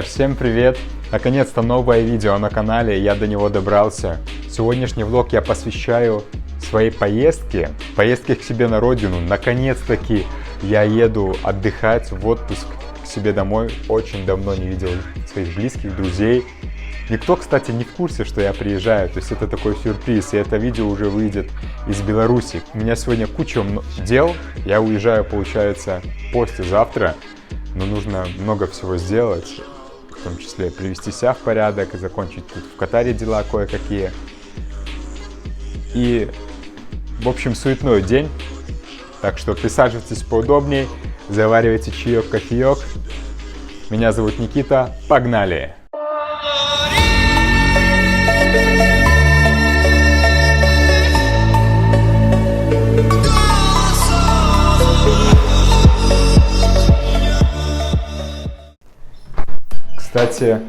Ребят, всем привет! Наконец-то новое видео на канале, я до него добрался. Сегодняшний влог я посвящаю своей поездке к себе на родину. Наконец-таки я еду отдыхать в отпуск к себе домой. Очень давно не видел своих близких, друзей. Никто, кстати, не в курсе, что я приезжаю, то есть это такой сюрприз, и это видео уже выйдет из Беларуси. У меня сегодня куча дел, я уезжаю, получается, послезавтра, но нужно много всего сделать, в том числе привести себя в порядок и закончить тут в Катаре дела кое-какие. И, в общем, суетной день, так что присаживайтесь поудобнее, заваривайте чаек, кофеек. Меня зовут Никита, погнали! Кстати,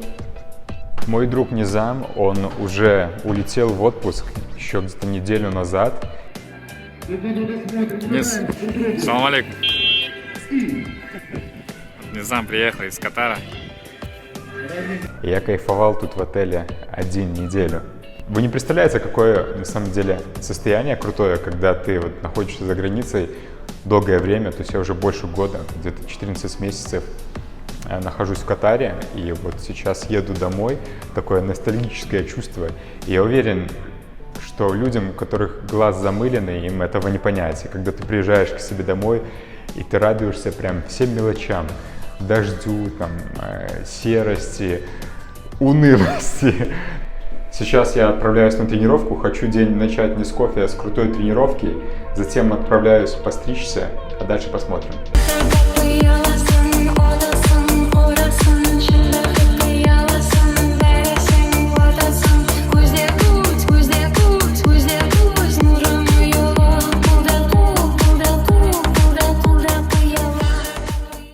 мой друг Низам, он уже улетел в отпуск еще где-то неделю назад. Салам алейкум. Низам приехал из Катара. Я кайфовал тут в отеле неделю. Вы не представляете, какое на самом деле состояние крутое, когда ты вот находишься за границей долгое время, то есть я уже больше года, где-то 14 месяцев нахожусь в Катаре, и вот сейчас еду домой, такое ностальгическое чувство. И я уверен, что людям, у которых глаз замыленный, им этого не понять. И когда ты приезжаешь к себе домой, и ты радуешься прям всем мелочам, дождю, там, серости, унылости. Сейчас я отправляюсь на тренировку, хочу день начать не с кофе, а с крутой тренировки, затем отправляюсь постричься, а дальше посмотрим.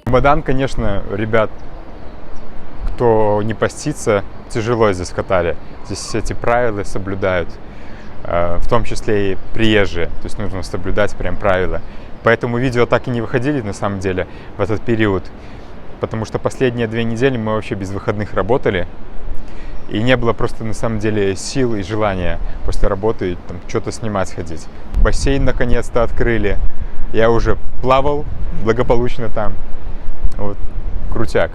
Рамадан, конечно, ребят, кто не постится, тяжело здесь в Катаре. Здесь эти правила соблюдают, в том числе и приезжие, то есть нужно соблюдать прям правила. Поэтому видео так и не выходили на самом деле в этот период, потому что последние 2 недели мы вообще без выходных работали, и не было просто на самом деле сил и желания после работы там что-то снимать, ходить. Бассейн наконец-то открыли, я уже плавал благополучно там. Вот, крутяк.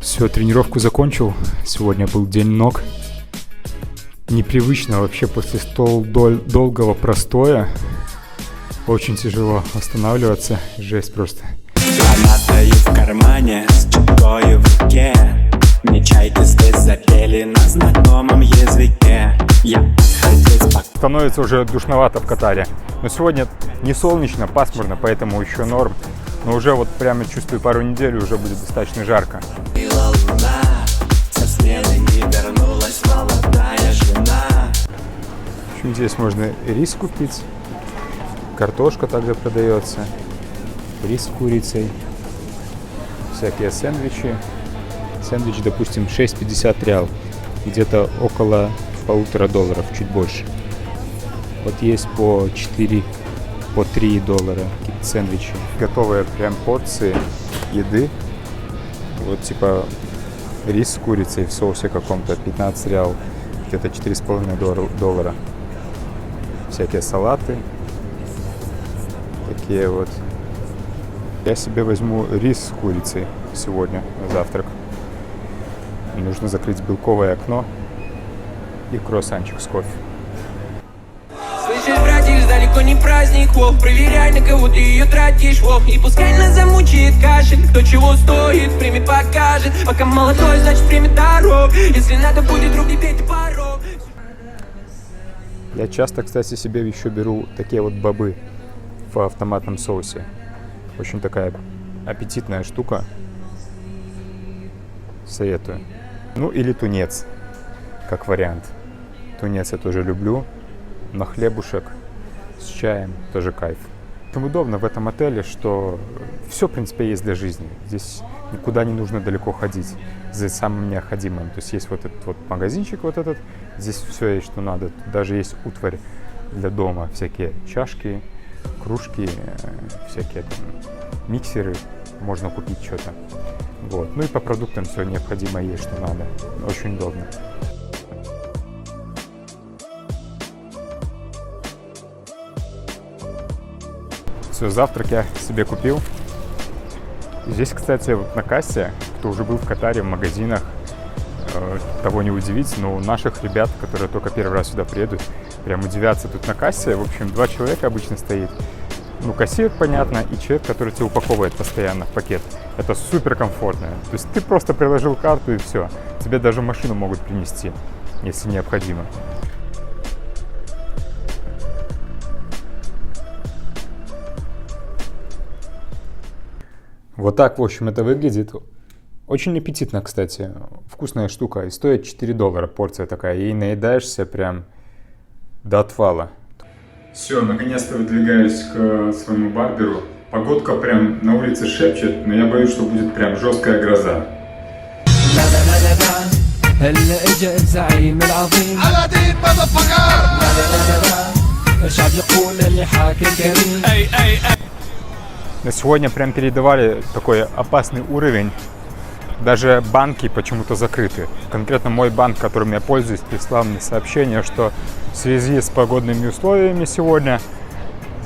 Все, тренировку закончил. Сегодня был день ног. Непривычно вообще после долгого простоя. Очень тяжело останавливаться. Жесть просто. Гранатою в кармане, с чекою в руке. Мне чайки здесь запели на знакомом языке. Становится уже душновато в Катаре. Но сегодня не солнечно, пасмурно, поэтому еще норм. Но уже вот прямо чувствую, пару недель уже будет достаточно жарко. В общем, здесь можно рис купить, картошка также продается, рис с курицей, всякие сэндвичи. Сэндвич, допустим, 6,50 реал, где-то около $1,5, чуть больше. Вот есть по 4, по $3 какие-то сэндвичи. Готовые прям порции еды. Вот типа Рис с курицей в соусе каком-то, 15 реал, где-то $4,5. Всякие салаты. Такие вот. Я себе возьму рис с курицей сегодня на завтрак. Нужно закрыть белковое окно и круассанчик с кофе. Слышишь, братиш, далеко не праздник, вов. Проверяй, на кого ты ее тратишь, вов. И пускай нас замучает кашель. Кто чего стоит, время покажет. Пока молодой, значит время дорог. Если надо будет, руки бей ты порог. Я часто, кстати, себе еще беру такие вот бобы в автоматном соусе. Очень такая аппетитная штука. Советую. Ну или тунец, как вариант. Тунец я тоже люблю. На хлебушек с чаем тоже кайф. Очень удобно в этом отеле, что все, в принципе, есть для жизни. Здесь никуда не нужно далеко ходить за самым необходимым. То есть есть вот этот вот магазинчик, вот этот. Здесь все есть, что надо. Тут даже есть утварь для дома. Всякие чашки, кружки, всякие там миксеры. Можно купить что-то. Вот. Ну и по продуктам все необходимое есть, что надо. Очень удобно. Все, завтрак я себе купил. Здесь, кстати, вот на кассе, кто уже был в Катаре, в магазинах, того не удивить, но у наших ребят, которые только первый раз сюда приедут, прям удивятся. Тут на кассе, в общем, 2 человека обычно стоит. Ну, кассир, понятно, и человек, который тебя упаковывает постоянно в пакет. Это супер комфортно. То есть ты просто приложил карту и все. Тебе даже машину могут принести, если необходимо. Вот так, в общем, это выглядит. Очень аппетитно, кстати. Вкусная штука. И стоит $4 порция такая. И наедаешься прям до отвала. Все, наконец-то выдвигаюсь к своему барберу. Погодка прям на улице шепчет, но я боюсь, что будет прям жесткая гроза. На сегодня прям передавали такой опасный уровень. Даже банки почему-то закрыты. Конкретно мой банк, которым я пользуюсь, прислал мне сообщение, что в связи с погодными условиями сегодня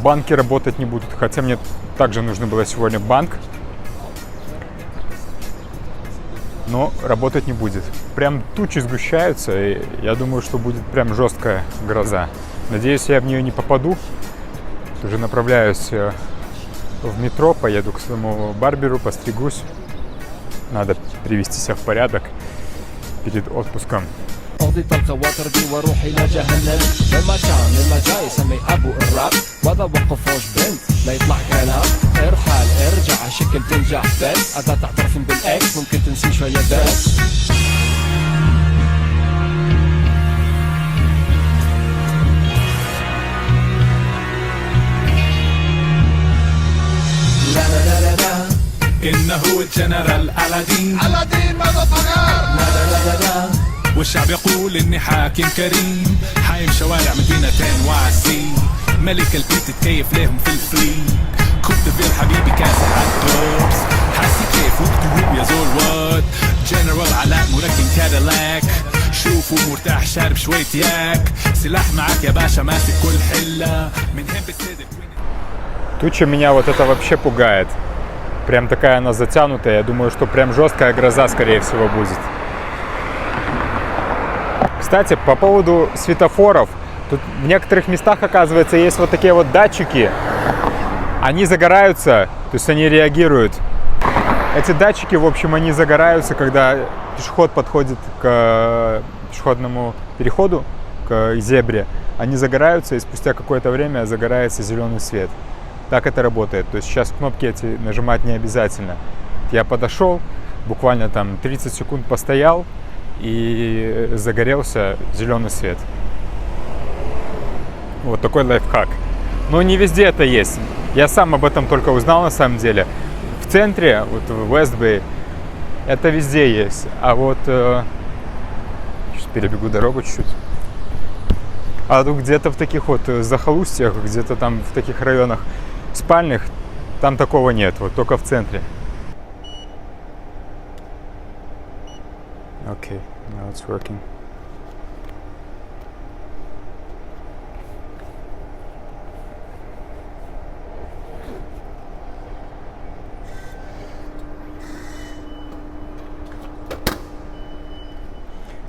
банки работать не будут. Хотя мне также нужно было сегодня банк. Но работать не будет. Прям тучи сгущаются, и я думаю, что будет прям жесткая гроза. Надеюсь, я в нее не попаду. Уже направляюсь в метро, поеду к своему барберу, постригусь. Надо привести себя в порядок перед отпуском. قضيت الخواطر دي واروح الى جهنم لما جاي يسمي ابو الراب وهذا وقفوش بنت لا يطلع كلام ارحل ارجع شكل تنجح بس اذا تعترفين بالاكس ممكن تنسي شويه بس إنه الجنرال ألادين ماذا فقال لا والشعب يقول إني حاكم كريم حايم شوارع مدينة وعسي ملك البيت تكيف لهم في الفليب كنت فير حبيبي كاسح عالدروبس حاسي كيف وقته يا زول واد جنرال علاء مركن كاديلاك شوفوا مرتاح شارب شوية ياك سلاح معاك يا باشا ماسك كل حلة من هين بتصدق. Туча меня вот это вообще пугает. Прям такая она затянутая. Я думаю, что прям жесткая гроза, скорее всего, будет. Кстати, по поводу светофоров. Тут в некоторых местах, оказывается, есть вот такие вот датчики. Они загораются, то есть они реагируют. Эти датчики, в общем, они загораются, когда пешеход подходит к пешеходному переходу, к зебре. Они загораются, и спустя какое-то время загорается зеленый свет. Так это работает. То есть сейчас кнопки эти нажимать не обязательно. Я подошел, буквально там 30 секунд постоял, и загорелся зеленый свет. Вот такой лайфхак. Но не везде это есть. Я сам об этом только узнал на самом деле. В центре, вот в West-Bay, это везде есть. А вот... Сейчас перебегу дорогу чуть-чуть. А тут где-то в таких вот захолустьях, где-то там в таких районах спальных, там такого нет, вот только в центре. Okay, now it's working.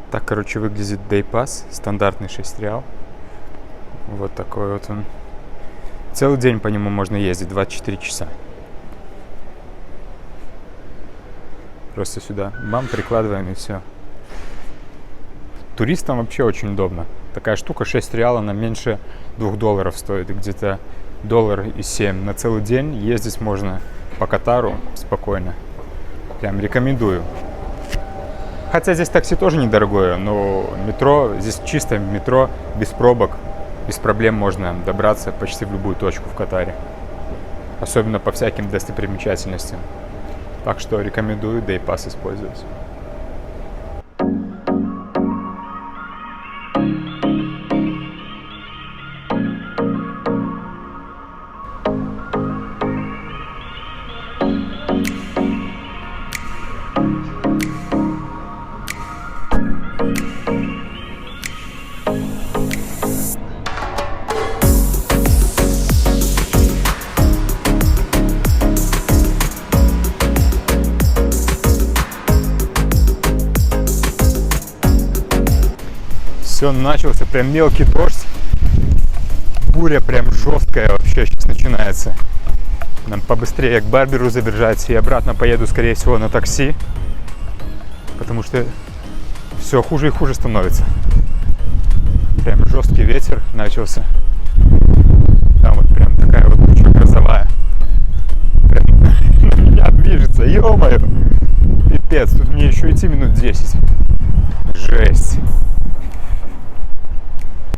Так, короче, выглядит Day Pass, стандартный 6 реал. Вот такой вот он. Целый день по нему можно ездить, 24 часа. Просто сюда, бам, прикладываем и все. Туристам вообще очень удобно. Такая штука 6 реал, она меньше $2 стоит, где-то $1.07. На целый день ездить можно по Катару спокойно. Прям рекомендую. Хотя здесь такси тоже недорогое, но метро, здесь чисто метро, без пробок, без проблем можно добраться почти в любую точку в Катаре. Особенно по всяким достопримечательностям. Так что рекомендую Day Pass использовать. Все, начался прям мелкий дождь. Буря прям жесткая вообще сейчас начинается. Нам побыстрее к барберу забежать и обратно поеду, скорее всего, на такси. Потому что все хуже и хуже становится. Прям жесткий ветер начался. Там вот прям такая вот туча грозовая. Прям на меня движется, ё-моё. Пипец, тут мне еще идти минут 10. Жесть.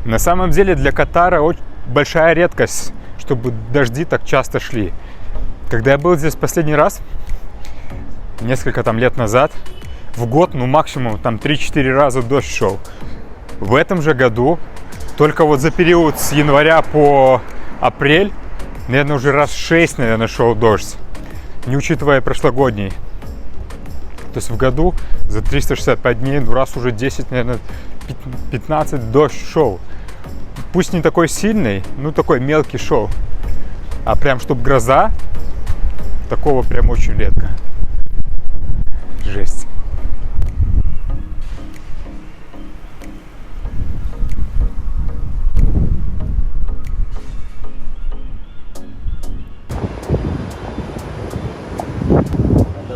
На самом деле для Катара очень большая редкость, чтобы дожди так часто шли. Когда я был здесь последний раз, несколько там лет назад, в год, ну максимум там 3-4 раза дождь шел. В этом же году, только вот за период с января по апрель, наверное, уже раз 6, наверное, шел дождь, не учитывая прошлогодний. То есть в году за 365 дней, ну раз уже 10, наверное, 15 дождь шел. Пусть не такой сильный, ну такой мелкий шел. А прям чтоб гроза, такого прям очень редко. Жесть.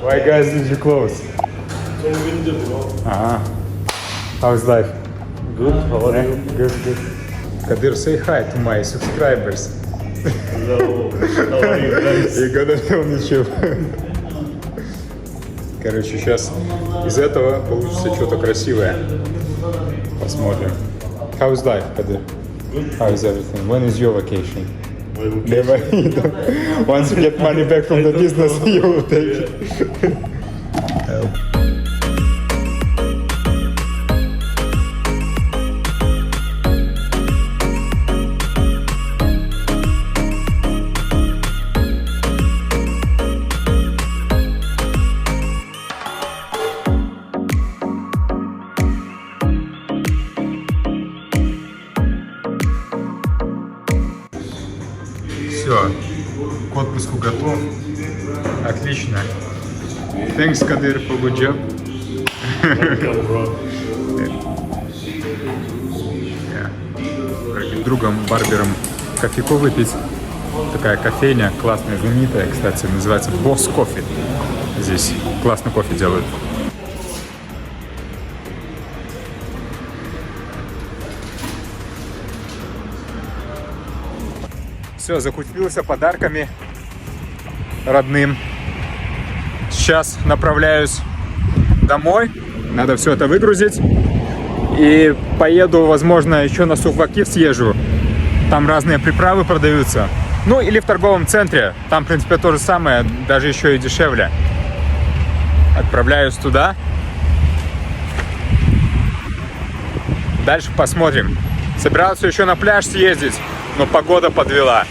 Why guys did you close? How's life? Good, how are you? Good. Kadir, say hi to my subscribers. Hello, how are you guys? You gotta tell me что. Короче, сейчас из этого получится что-то красивое. Посмотрим. How's life, Kadir? Good. How is everything? When is your vacation? My vacation. Never. Once you get money back from the business, you will take it. Все, к отпуску готов. Отлично. Thanks, Kadir, for good job. Welcome, bro. С другом, барбером, кофейку выпить. Такая кофейня классная, знаменитая, кстати, называется Boss Coffee. Здесь классный кофе делают. Все, закупился подарками родным. Сейчас направляюсь домой. Надо все это выгрузить. И поеду, возможно, еще на Суввакив съезжу. Там разные приправы продаются. Ну, или в торговом центре. Там, в принципе, то же самое, даже еще и дешевле. Отправляюсь туда. Дальше посмотрим. Собирался еще на пляж съездить, но погода подвела.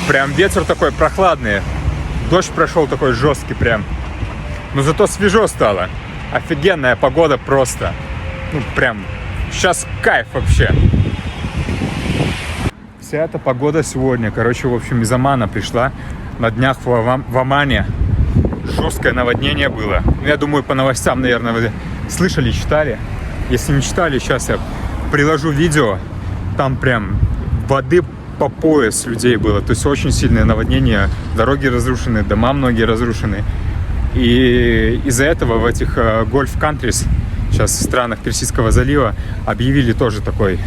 Прям ветер такой прохладный. Дождь прошел такой жесткий прям. Но зато свежо стало. офигенная погода просто. Ну, прям, сейчас кайф вообще. Вся эта погода сегодня, короче, в общем, из Омана пришла. На днях в Омане жесткое наводнение было. Ну, я думаю, по новостям, наверное, вы слышали, читали. Если не читали, сейчас я приложу видео. Там прям воды по пояс людей было. То есть очень сильное наводнение. Дороги разрушены, дома многие разрушены. И из-за этого в этих Gulf Countries, сейчас в странах Персидского залива, объявили тоже такой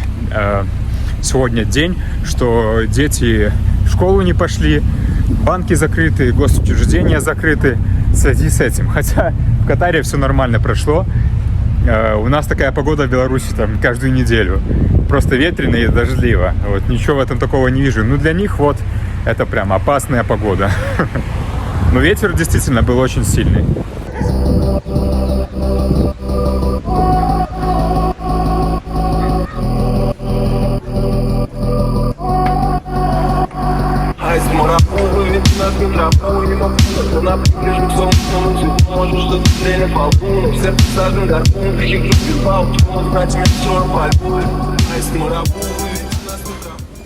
сегодня день, что дети в школу не пошли, банки закрыты, госучреждения закрыты в связи с этим. Хотя в Катаре все нормально прошло. У нас такая погода в Беларуси там каждую неделю. Просто ветрено и дождливо. Вот, ничего в этом такого не вижу. Ну, для них вот это прям опасная погода. Но ветер действительно был очень сильный.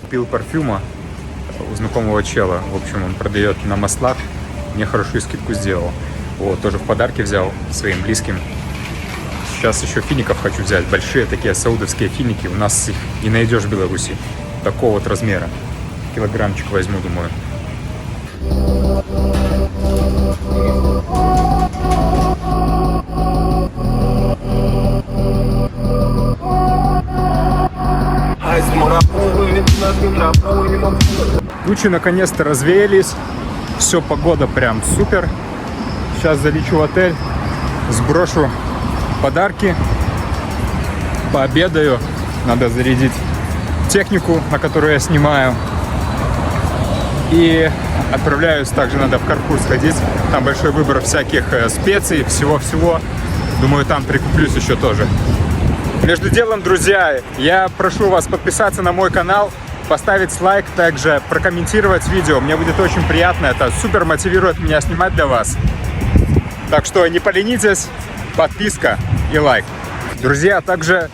Купил парфюма у знакомого чела. В общем, он продает на маслах. Мне хорошую скидку сделал. Вот, тоже в подарки взял своим близким. Сейчас еще фиников хочу взять. Большие такие саудовские финики. У нас их не найдешь в Беларуси. Такого вот размера. Килограммчик возьму, думаю. Тучи наконец-то развеялись. Все, погода прям супер. Сейчас залечу в отель, сброшу подарки, пообедаю. Надо зарядить технику, на которую я снимаю. И отправляюсь, также надо в Карфур сходить. Там большой выбор всяких специй, всего-всего. Думаю, там прикуплюсь еще тоже. Между делом, друзья, я прошу вас подписаться на мой канал, поставить лайк, также прокомментировать видео. Мне будет очень приятно, это супер мотивирует меня снимать для вас. Так что не поленитесь, подписка и лайк. Друзья, также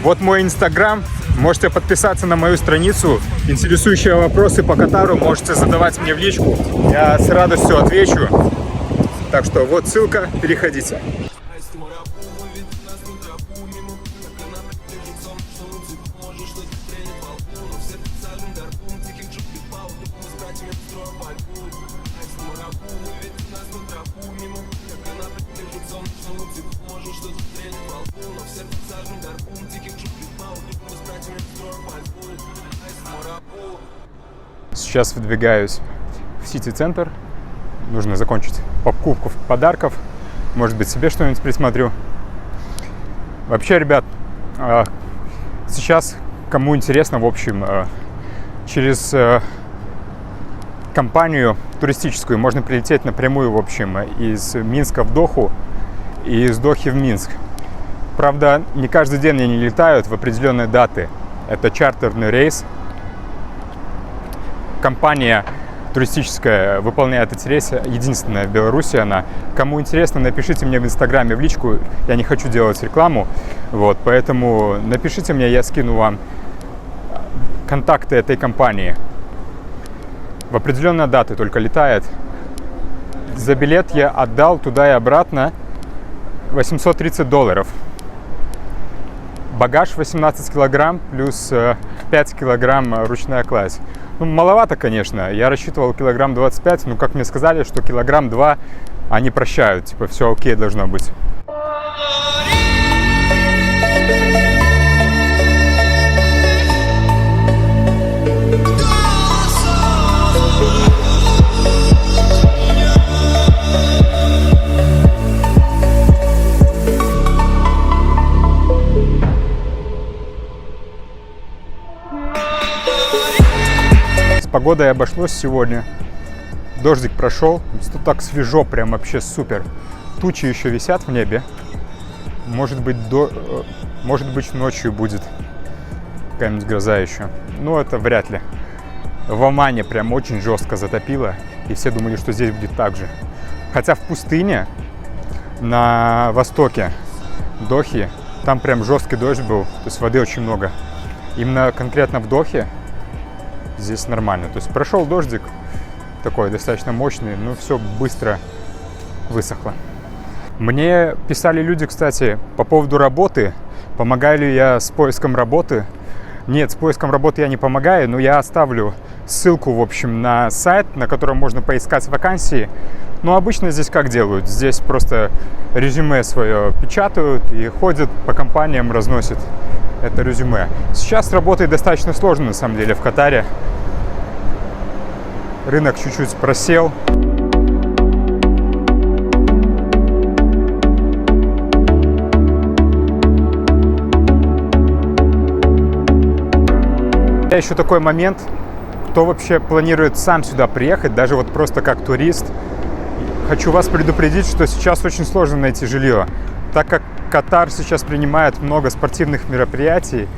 вот мой инстаграм. Можете подписаться на мою страницу. Интересующие вопросы по Катару можете задавать мне в личку. Я с радостью отвечу. Так что вот ссылка, переходите. Сейчас выдвигаюсь в сити-центр. Нужно закончить покупку подарков. Может быть, себе что-нибудь присмотрю. Вообще, ребят, сейчас, кому интересно, в общем, через компанию туристическую можно прилететь напрямую, в общем, из Минска в Доху и из Дохи в Минск. Правда, не каждый день они летают в определенные даты. Это чартерный рейс. Компания туристическая выполняет эти рейсы, единственная в Беларуси она. Кому интересно, напишите мне в инстаграме в личку, я не хочу делать рекламу, вот, поэтому напишите мне, я скину вам контакты этой компании. В определенные даты только летает. За билет я отдал туда и обратно $830. Багаж 18 килограмм плюс 5 килограмм ручная кладь. Ну, маловато, конечно. Я рассчитывал килограмм 25, но как мне сказали, что килограмм 2 они прощают. Типа, все окей должно быть. С погодой обошлось сегодня. Дождик прошел. Тут так свежо, прям вообще супер. Тучи еще висят в небе. Может быть, ночью будет какая-нибудь гроза еще. Но это вряд ли. В Омане прям очень жестко затопило. И все думали, что здесь будет так же. Хотя в пустыне на востоке Дохи. Там прям жесткий дождь был, то есть воды очень много. Именно конкретно в Дохе здесь нормально. То есть прошел дождик, такой достаточно мощный, но все быстро высохло. Мне писали люди, кстати, по поводу работы. Помогаю ли я с поиском работы? Нет, с поиском работы я не помогаю, но я оставлю ссылку, в общем, на сайт, на котором можно поискать вакансии. Но обычно здесь как делают? Здесь просто резюме свое печатают и ходят по компаниям, разносят это резюме. Сейчас работает достаточно сложно, на самом деле, в Катаре. Рынок чуть-чуть просел. Еще такой момент, кто вообще планирует сам сюда приехать, даже вот просто как турист. Хочу вас предупредить, что сейчас очень сложно найти жилье, так как Катар сейчас принимает много спортивных мероприятий,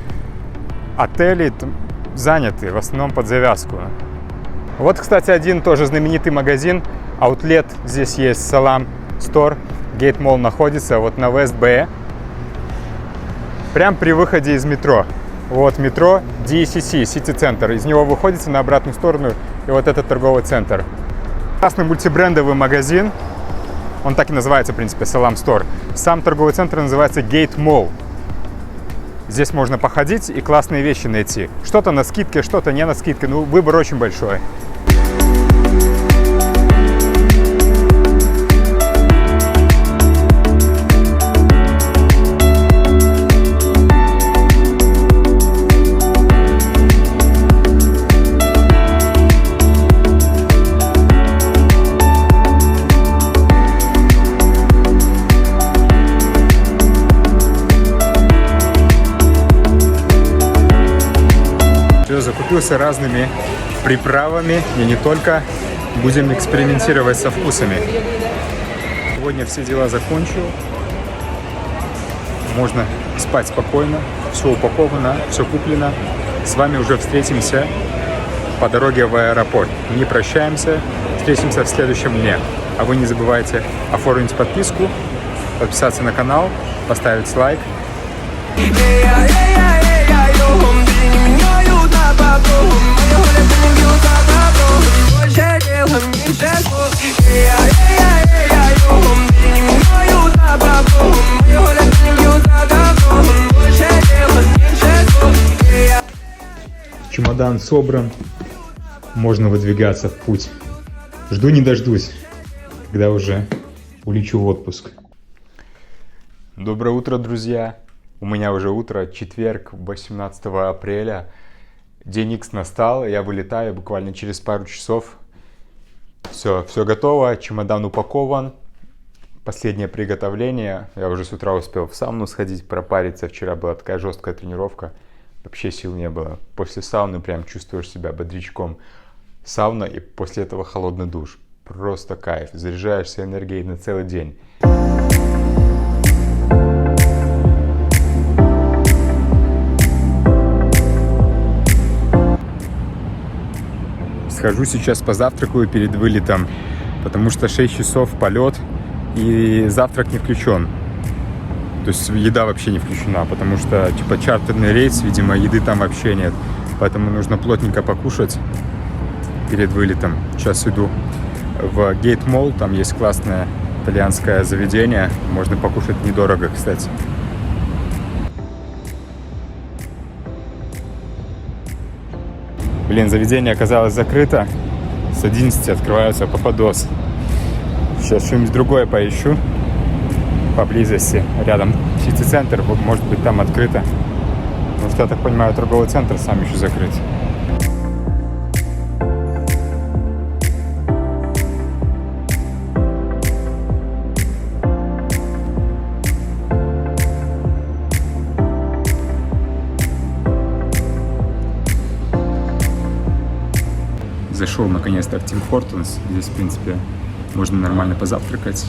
отели заняты, в основном под завязку. Вот, кстати, один тоже знаменитый магазин, аутлет, здесь есть Салам Стор, Gate Mall находится вот на West Bay, прям при выходе из метро. Вот метро DCC, City Center. Из него выходите на обратную сторону, и вот этот торговый центр. Классный мультибрендовый магазин. Он так и называется, в принципе, Салам Store. Сам торговый центр называется Gate Mall. Здесь можно походить и классные вещи найти. Что-то на скидке, что-то не на скидке. Ну, выбор очень большой. Закупился разными приправами и не только. Будем экспериментировать со вкусами. Сегодня все дела закончил. Можно спать спокойно. Все упаковано, все куплено. С вами уже встретимся по дороге в аэропорт. Не прощаемся. Встретимся в следующем дне. А вы не забывайте оформить подписку, подписаться на канал, поставить лайк. Чемодан собран, можно выдвигаться в путь. Жду не дождусь, когда уже улечу в отпуск. Доброе утро, друзья! У меня уже утро, четверг, 18 апреля. День Икс настал, я вылетаю буквально через пару часов. Все готово, чемодан упакован. Последнее приготовление. Я уже с утра успел в сауну сходить, пропариться. Вчера была такая жесткая тренировка. Вообще сил не было. После сауны прям чувствуешь себя бодрячком. Сауна и после этого холодный душ. Просто кайф. Заряжаешься энергией на целый день. Схожу сейчас позавтракаю перед вылетом, потому что 6 часов полет и завтрак не включен. То есть еда вообще не включена, потому что типа чартерный рейс, видимо, еды там вообще нет. Поэтому нужно плотненько покушать перед вылетом. Сейчас иду в Gate Mall, там есть классное итальянское заведение. Можно покушать недорого, кстати. Блин, заведение оказалось закрыто. С 11 открываются Пападос. Сейчас что-нибудь другое поищу поблизости, рядом сити-центр, может быть там открыто. Потому что, я так понимаю, торговый центр сам еще закрыт. Зашел наконец-то в Тим Хортонс. Здесь, в принципе, можно нормально позавтракать.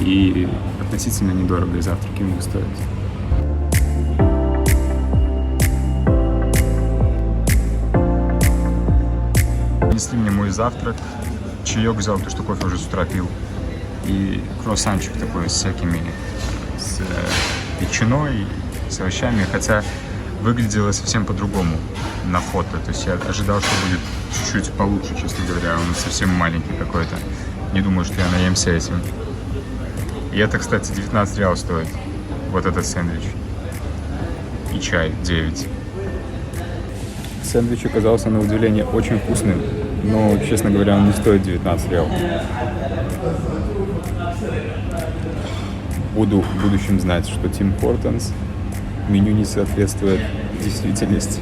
И относительно недорого завтраки у них стоят. Принесли мне мой завтрак. Чаек взял, потому что кофе уже с утра пил. и круассанчик такой с всякими, с ветчиной, с овощами, хотя выглядело совсем по-другому на фото. То есть я ожидал, что будет чуть-чуть получше, честно говоря. Он совсем маленький какой-то. Не думаю, что я наемся этим. И это, кстати, 19 реал стоит. Вот этот сэндвич. И чай 9. Сэндвич оказался на удивление очень вкусным. Но, честно говоря, он не стоит 19 реал. Буду в будущем знать, что Tim Hortons меню не соответствует действительности.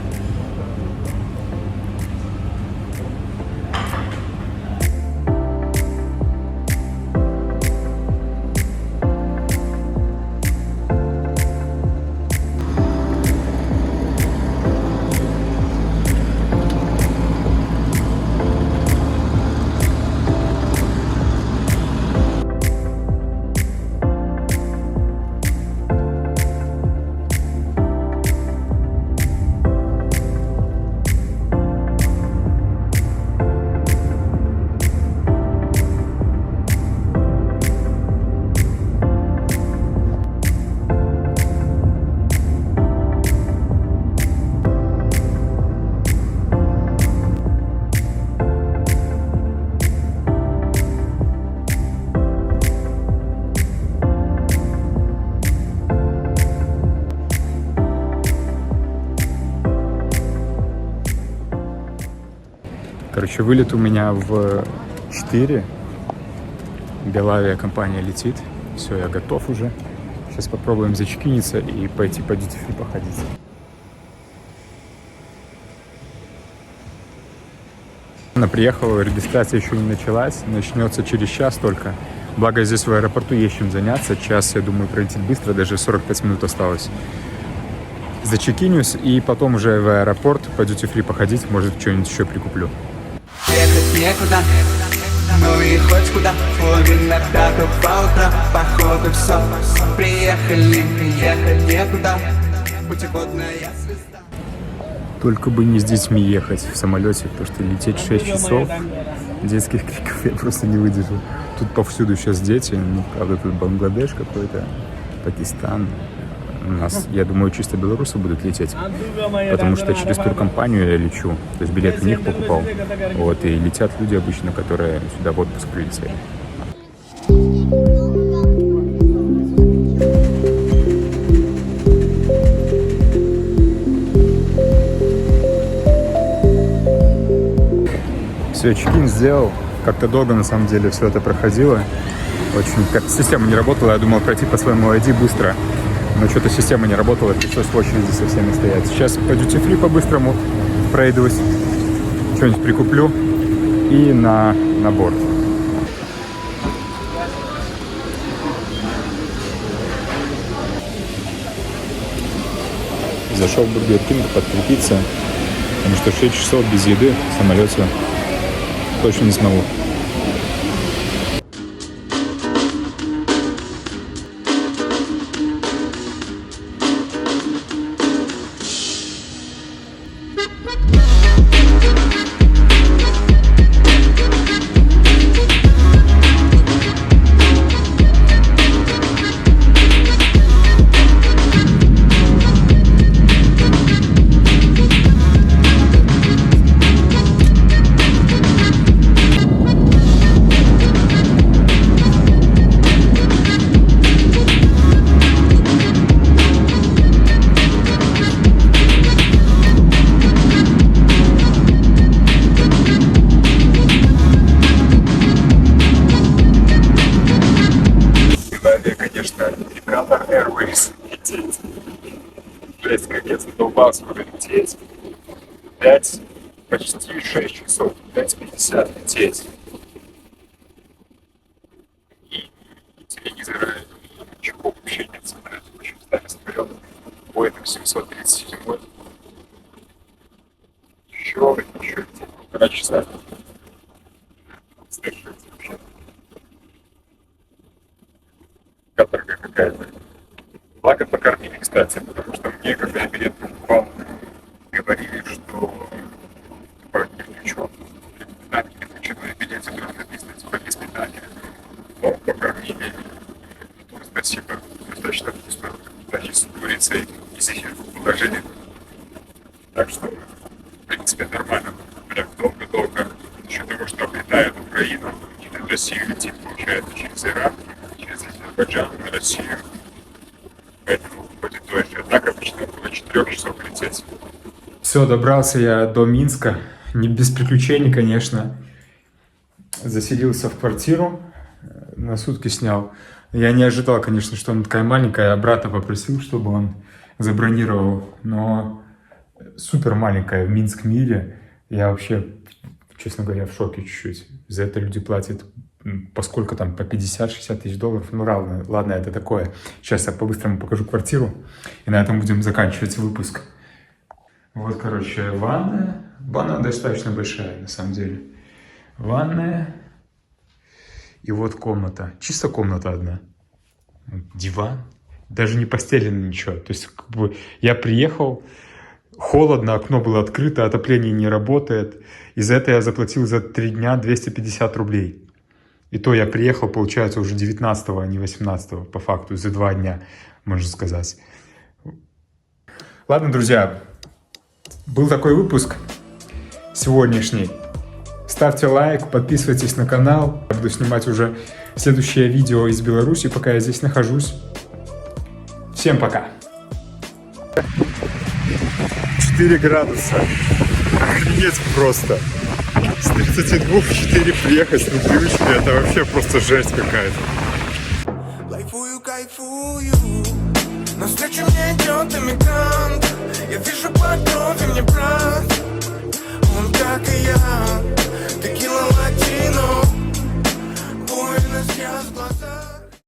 Короче, вылет у меня в 4. Белавиакомпания летит. Все, я готов уже. Сейчас попробуем зачекиниться и пойти по дьюти-фри походить. Она приехала, регистрация еще не началась. Начнется через час только. Благо здесь в аэропорту есть чем заняться. Час, я думаю, пролетит быстро. Даже 45 минут осталось. Зачекинюсь и потом уже в аэропорт по дьюти-фри походить. Может, что-нибудь еще прикуплю. Ехать некуда, ну и хоть куда. Половина пятого по утрам, походу все. Приехали, ехать некуда. Путеводная звезда. Только бы не с детьми ехать в самолете, потому что лететь 6 часов детских криков я просто не выдержу. Тут повсюду сейчас дети, ну, правда, тут Бангладеш какой-то, Пакистан. У нас, я думаю, чисто белорусы будут лететь, потому что через туркомпанию я лечу, то есть билет у них покупал. Вот, и летят люди обычно, которые сюда в отпуск прилетели. Все, чекин сделал. Как-то долго, на самом деле, все это проходило. Очень, как система не работала, я думал пройти по своему ID быстро. Но что-то система не работала, пришлось в очереди со всеми стоять. Сейчас по дьюти-фри по-быстрому пройдусь, что-нибудь прикуплю и на борт. Зашел в Бургер Кинг подкрепиться, потому что 6 часов без еды в самолете точно не смогу. Конечно, Qatar Airways лететь. Жесть, как я задолбался уже лететь. 5, почти 6 часов, 5:50 лететь. И телевизора, ничего вообще нет. Смотрят, очень стали вперед. Boeing 737. Еще лететь 1,5 часа. Слышите вообще. Каторга какая-то. Благо покормили, кстати, потому что мне, когда я билет покупал, говорили, что не включен. Не включено, и билете было написано, типа, без питания. Но покормили. здесь даже нет. Так что, в принципе, нормально. Прям долго-долго. Еще того, что облетает Украину, через Россию летит, получается, через Иран, через Азербайджан на Россию. Поэтому будет дольше. Так обычно около 4 часов лететь. Все, добрался я до Минска. Не без приключений, конечно. Заселился в квартиру. На сутки снял. Я не ожидал, конечно, что она такая маленькая. Я брата попросил, чтобы он забронировал. Но супер маленькая в Минск-Мире. Я вообще, честно говоря, в шоке чуть-чуть. За это люди платят поскольку там по 50-60 тысяч долларов. Ну ладно, это такое. Сейчас я по-быстрому покажу квартиру. И на этом будем заканчивать выпуск. Вот, короче, ванная. Ванна достаточно большая, на самом деле. Ванная. И вот комната. Чисто комната одна. Диван. Даже не постелено ничего. То есть, как бы, я приехал, холодно, окно было открыто, отопление не работает. Из-за этого я заплатил за 3 дня 250 рублей. И то я приехал, получается, уже 19-го, а не 18-го, по факту, за 2 дня, можно сказать. Ладно, друзья, был такой выпуск сегодняшний. Ставьте лайк, подписывайтесь на канал. Я буду снимать уже следующее видео из Беларуси, пока я здесь нахожусь. Всем пока. 4 градуса. Охренеть просто. С 32 в 4 приехать с непривычки, это вообще просто жесть какая-то. Кайфую, навстречу мне идет иммигрант. Я вижу по крови мне брат. Он как и я, текила латино. Буэнос-Айрес в глазах.